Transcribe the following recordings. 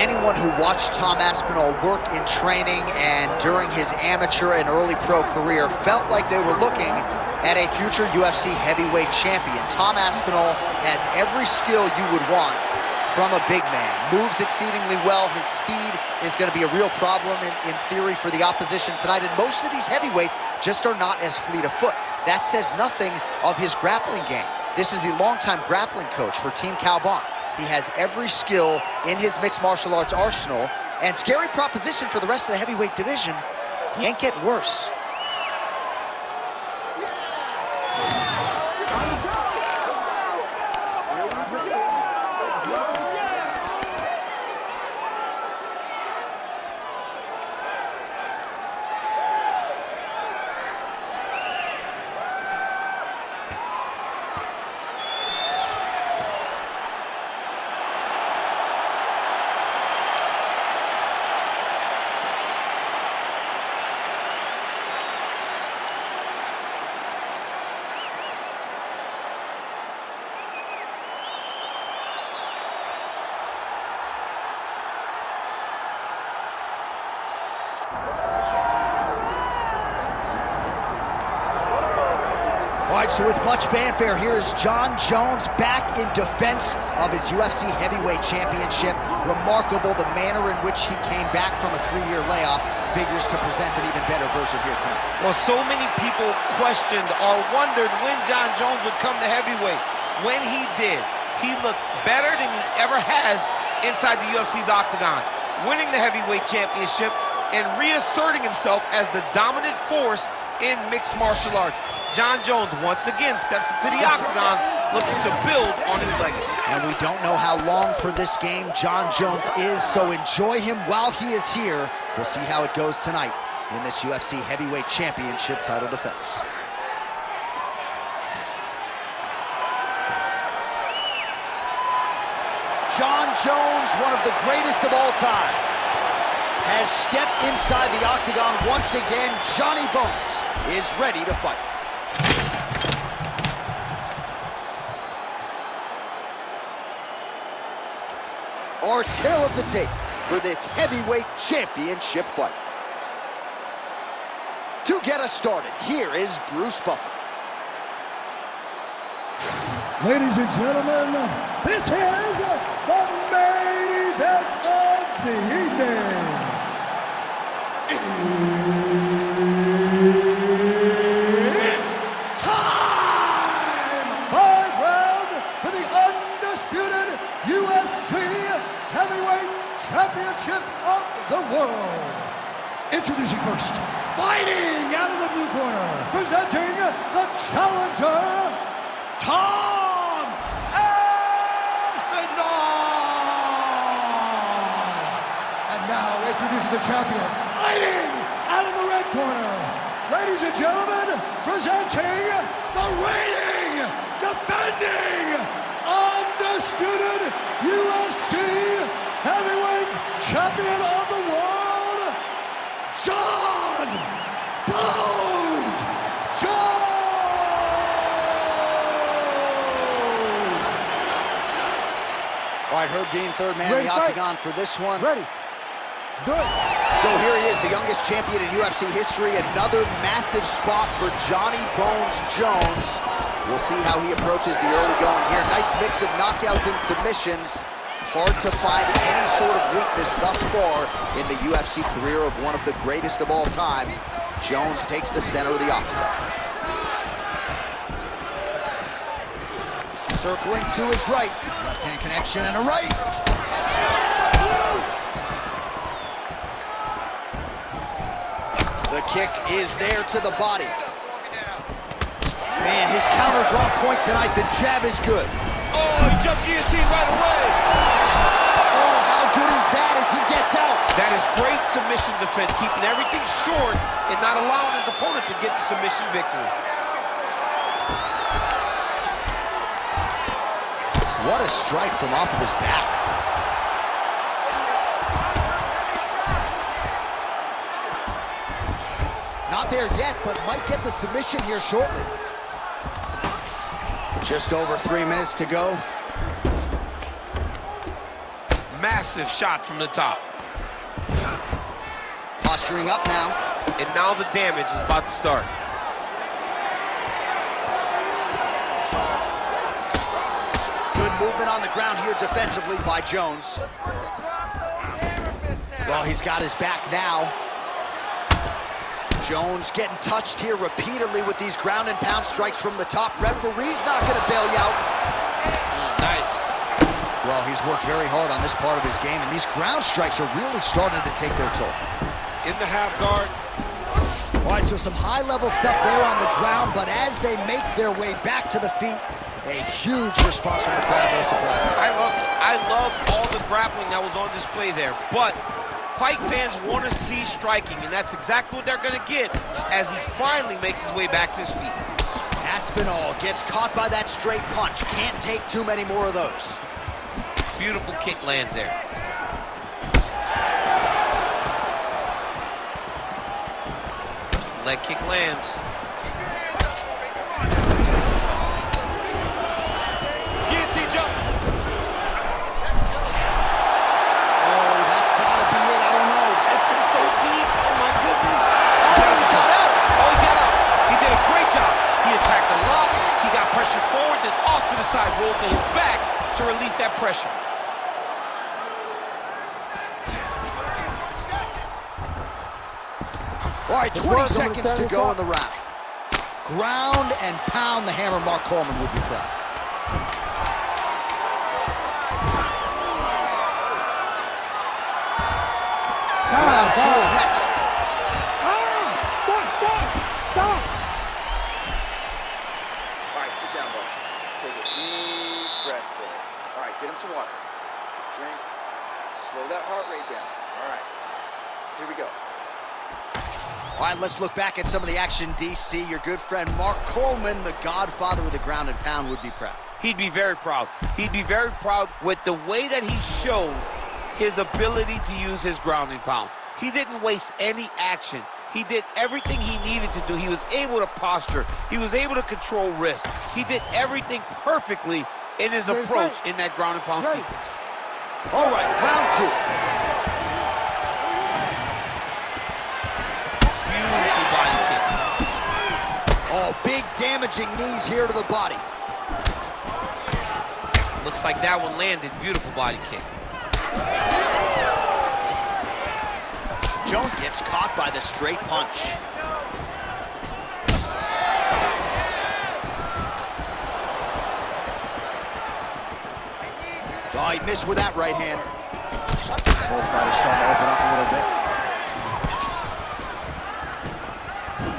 anyone who watched Tom Aspinall work in training and during his amateur and early pro career felt like they were looking at a future UFC heavyweight champion. Tom Aspinall has every skill you would want from a big man. Moves exceedingly well. His speed is going to be a real problem in theory for the opposition tonight. And most of these heavyweights just are not as fleet of foot. That says nothing of his grappling game. This is the longtime grappling coach for Team Calbon. He has every skill in his mixed martial arts arsenal, and scary proposition for the rest of the heavyweight division. He ain't getting worse. All right, so with much fanfare, here is Jon Jones back in defense of his UFC heavyweight championship. Remarkable the manner in which he came back from a 3-year layoff. Figures to present an even better version here tonight. Well, so many people questioned or wondered when Jon Jones would come to heavyweight. When he did, he looked better than he ever has inside the UFC's octagon, winning the heavyweight championship and reasserting himself as the dominant force in mixed martial arts. Jon Jones once again steps into the octagon looking to build on his legacy. And we don't know how long for this game Jon Jones is, so enjoy him while he is here. We'll see how it goes tonight in this UFC heavyweight championship title defense. Jon Jones, one of the greatest of all time, has stepped inside the octagon once again. Johnny Bones is ready to fight. Our tale of the tape for this heavyweight championship fight. To get us started, here is Bruce Buffer. Ladies and gentlemen, this is the main event of the evening. It's time! 5 round for the undisputed UFC Heavyweight Championship of the world. Introducing first, fighting out of the blue corner, presenting the challenger, Tom Aspinall! And now introducing the champion, fighting out of the red corner, ladies and gentlemen, presenting the reigning, defending, undisputed UFC Heavyweight Champion of the world, Jon Bones Jones! All right, Herb Dean, third man in the octagon for this one. Ready. Let's do it. So here he is, the youngest champion in UFC history. Another massive spot for Johnny Bones Jones. We'll see how he approaches the early going here. Nice mix of knockouts and submissions. Hard to find any sort of weakness thus far in the UFC career of one of the greatest of all time. Jones takes the center of the octagon. Circling to his right. Left-hand connection and a right. The kick is there to the body. Man, his counters are on point tonight. The jab is good. Oh, he jumped guillotine right away. Oh, how good is that as he gets out? That is great submission defense, keeping everything short and not allowing his opponent to get the submission victory. What a strike from off of his back. Not there yet, but might get the submission here shortly. Just over 3 minutes to go. Massive shot from the top. Posturing up now. And now the damage is about to start. Good movement on the ground here defensively by Jones. Well, he's got his back now. Jones getting touched here repeatedly with these ground and pound strikes from the top. Referee's not going to bail you out. Nice. Well, he's worked very hard on this part of his game, and these ground strikes are really starting to take their toll. In the half guard. All right, so some high-level stuff there on the ground, but as they make their way back to the feet, a huge response from the crowd, no surprise. I love all the grappling that was on display there, but fight fans want to see striking, and that's exactly what they're going to get as he finally makes his way back to his feet. Aspinall gets caught by that straight punch. Can't take too many more of those. Beautiful kick lands there. Leg kick lands. Guillotine jump. Oh, that's gotta be it. I don't know. That's in so deep. Oh my goodness. Oh, he got out. Oh, he got out. He did a great job. He attacked a lot. He got pressure forward, then off to the side, rolled to his back to release that pressure. All right, 20 seconds to go in the round. Ground and pound, the hammer Mark Coleman would be proud. Round two is next. Stop! All right, sit down, bud. Take a deep breath for it. All right, get him some water. Drink. Slow that heart rate down. All right, here we go. All right, let's look back at some of the action, DC. Your good friend Mark Coleman, the godfather of the ground and pound, would be proud. He'd be very proud. He'd be very proud with the way that he showed his ability to use his ground and pound. He didn't waste any action. He did everything he needed to do. He was able to posture. He was able to control wrist. He did everything perfectly in his approach in that ground and pound sequence. All right, round two. Beautiful body kick. Oh, big damaging knees here to the body. Looks like that one landed. Beautiful body kick. Jones gets caught by the straight punch. Oh, he missed with that right hand. Both fighters starting to open up a little bit.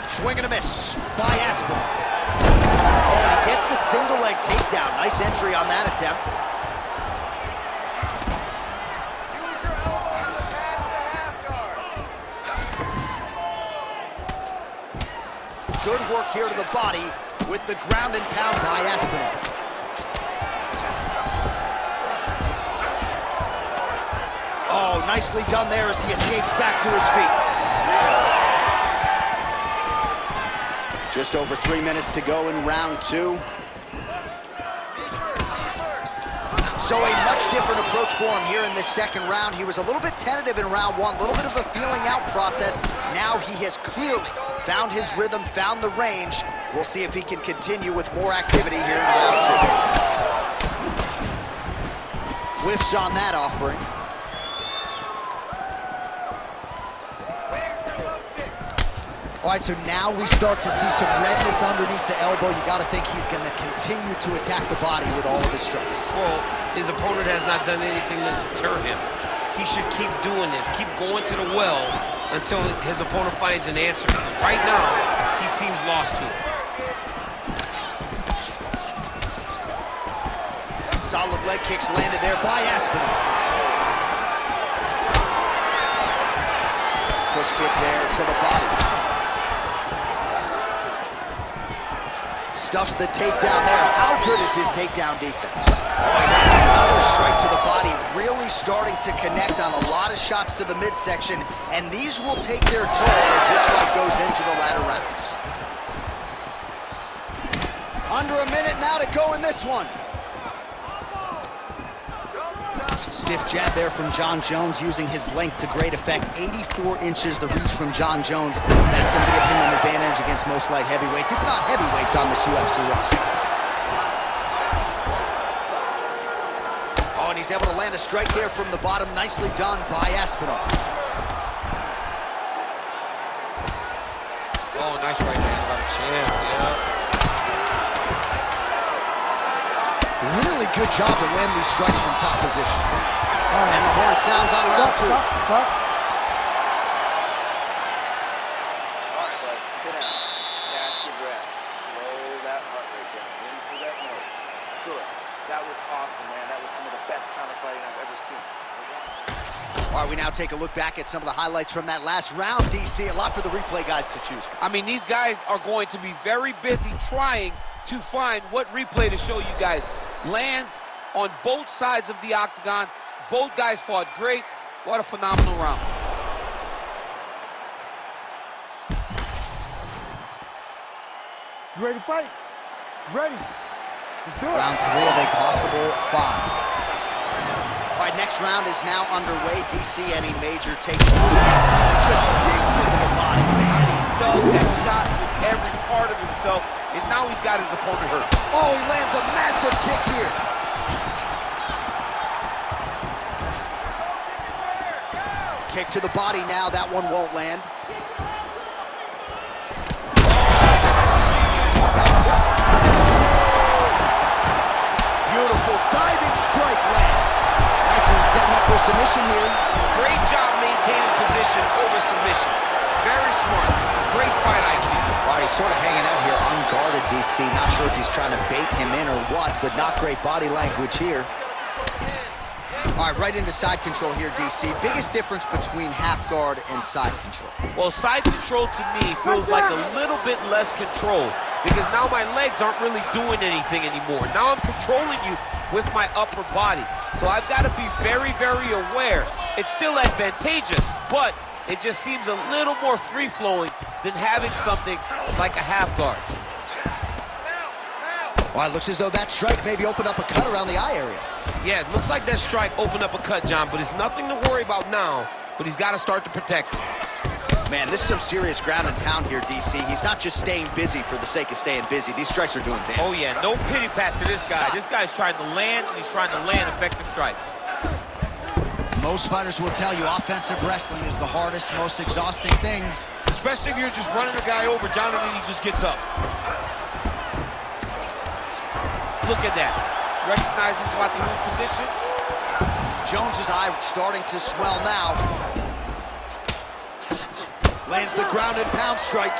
Swing and a miss by Aspinall. Oh, and he gets the single leg takedown. Nice entry on that attempt. Use your elbows to pass the half guard. Good work here to the body with the ground and pound by Aspinall. Oh, nicely done there as he escapes back to his feet. Just over 3 minutes to go in round two. So a much different approach for him here in this second round. He was a little bit tentative in round one, a little bit of a feeling out process. Now he has clearly found his rhythm, found the range. We'll see if he can continue with more activity here in round two. Whiffs on that offering. All right, so now we start to see some redness underneath the elbow. You got to think he's going to continue to attack the body with all of his strikes. Well, his opponent has not done anything to deter him. He should keep doing this, keep going to the well until his opponent finds an answer. Right now, he seems lost to it. Solid leg kicks landed there by Aspinall. Push kick there to the body. Stuffs the takedown there. How good is his takedown defense? Oh, another strike to the body, really starting to connect on a lot of shots to the midsection, and these will take their toll as this fight goes into the latter rounds. Under a minute now to go in this one. Stiff jab there from Jon Jones, using his length to great effect. 84 inches the reach from Jon Jones. That's going to give him an advantage against most light heavyweights, if not heavyweights, on this UFC roster. Oh, and he's able to land a strike there from the bottom. Nicely done by Aspinall. Oh, nice right hand by the champ, yeah. Really good job to land these strikes from top position. And the horn sounds on round two. All right, bud, sit down. Catch your breath. Slow that heart rate down. In through that nose. Good. That was awesome, man. That was some of the best counter fighting I've ever seen. All right, we now take a look back at some of the highlights from that last round, DC. A lot for the replay guys to choose from. I mean, these guys are going to be very busy trying to find what replay to show you guys. Lands on both sides of the octagon. Both guys fought great. What a phenomenal round. You ready to fight? Ready. Let's do it. Round three of a possible 5. All right, next round is now underway. DC, any major takedown? Just digs into the body, man. He dug that shot with every part of himself, and now he's got his opponent hurt. Oh, he lands a massive kick here. Kick to the body now. That one won't land. Beautiful diving strike lands. Actually setting up for submission here. Great job maintaining position over submission. Very smart. Great fight IQ. Well, he's sort of hanging out here unguarded, DC. Not sure if he's trying to bait him in or what, but not great body language here. All right, right into side control here, DC. Biggest difference between half guard and side control? Well, side control to me feels like a little bit less control because now my legs aren't really doing anything anymore. Now I'm controlling you with my upper body. So I've got to be very, very aware. It's still advantageous, but it just seems a little more free-flowing than having something like a half guard. Well, it looks as though that strike maybe opened up a cut around the eye area. Yeah, it looks like that strike opened up a cut, John, but it's nothing to worry about now, but he's got to start to protect it. Man, this is some serious ground and pound here, DC. He's not just staying busy for the sake of staying busy. These strikes are doing damage. Oh, yeah, no pity pat to this guy. This guy's trying to land, and he's trying to land effective strikes. Most fighters will tell you offensive wrestling is the hardest, most exhausting thing. Especially if you're just running a guy over, John, and then he just gets up. Look at that. Recognize he's about to lose position. Jones's eye starting to swell now. Lands the ground and pound strike.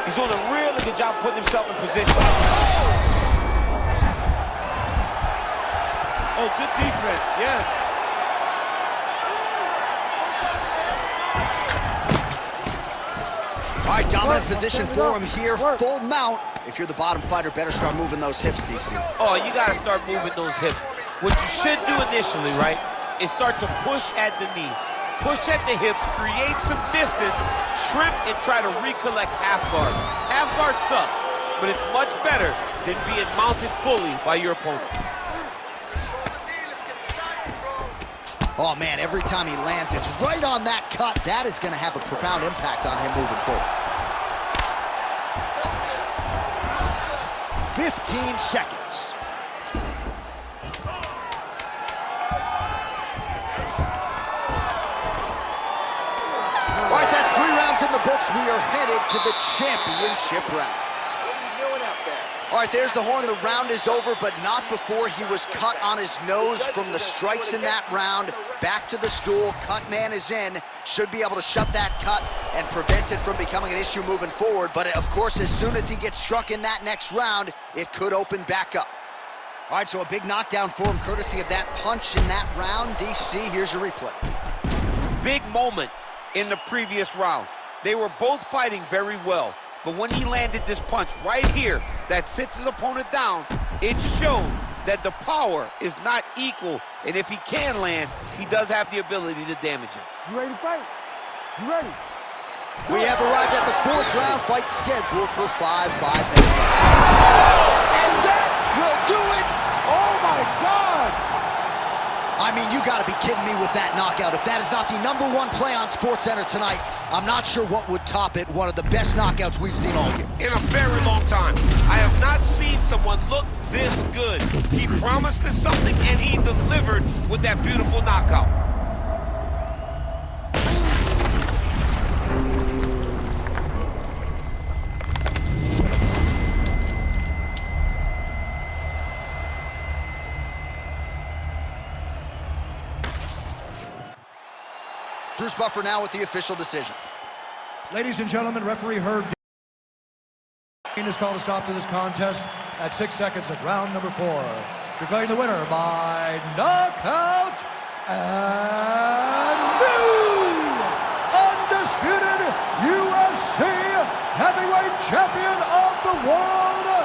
He's doing a really good job putting himself in position. Oh, good defense, yes. All right, dominant position for him here, full mount. If you're the bottom fighter, better start moving those hips, DC. Oh, you gotta start moving those hips. What you should do initially, right, is start to push at the knees. Push at the hips, create some distance, shrimp, and try to recollect half guard. Half guard sucks, but it's much better than being mounted fully by your opponent. Oh, man, every time he lands, it's right on that cut. That is going to have a profound impact on him moving forward. 15 seconds. All right, that's 3 rounds in the books. We are headed to the championship rounds. All right, there's the horn. The round is over, but not before he was cut on his nose from the strikes in that round. Back to the stool. Cut man is in. Should be able to shut that cut and prevent it from becoming an issue moving forward. But, of course, as soon as he gets struck in that next round, it could open back up. All right, so a big knockdown for him, courtesy of that punch in that round. DC, here's your replay. Big moment in the previous round. They were both fighting very well. But when he landed this punch right here that sits his opponent down, it showed that the power is not equal. And if he can land, he does have the ability to damage him. You ready to fight? You ready? We have arrived at the 4th round fight scheduled for 5 5-minute rounds. And that will do it! Oh my God! I mean, you gotta be kidding me with that knockout. If that is not the #1 play on SportsCenter tonight, I'm not sure what would top it. One of the best knockouts we've seen all year. In a very long time. I have not seen someone look this good. He promised us something, and he delivered with that beautiful knockout. Bruce Buffer now with the official decision. Ladies and gentlemen, referee Herb Dean has called a stop to this contest at 6 seconds of round number 4. Declaring the winner by knockout and new undisputed UFC heavyweight champion of the world,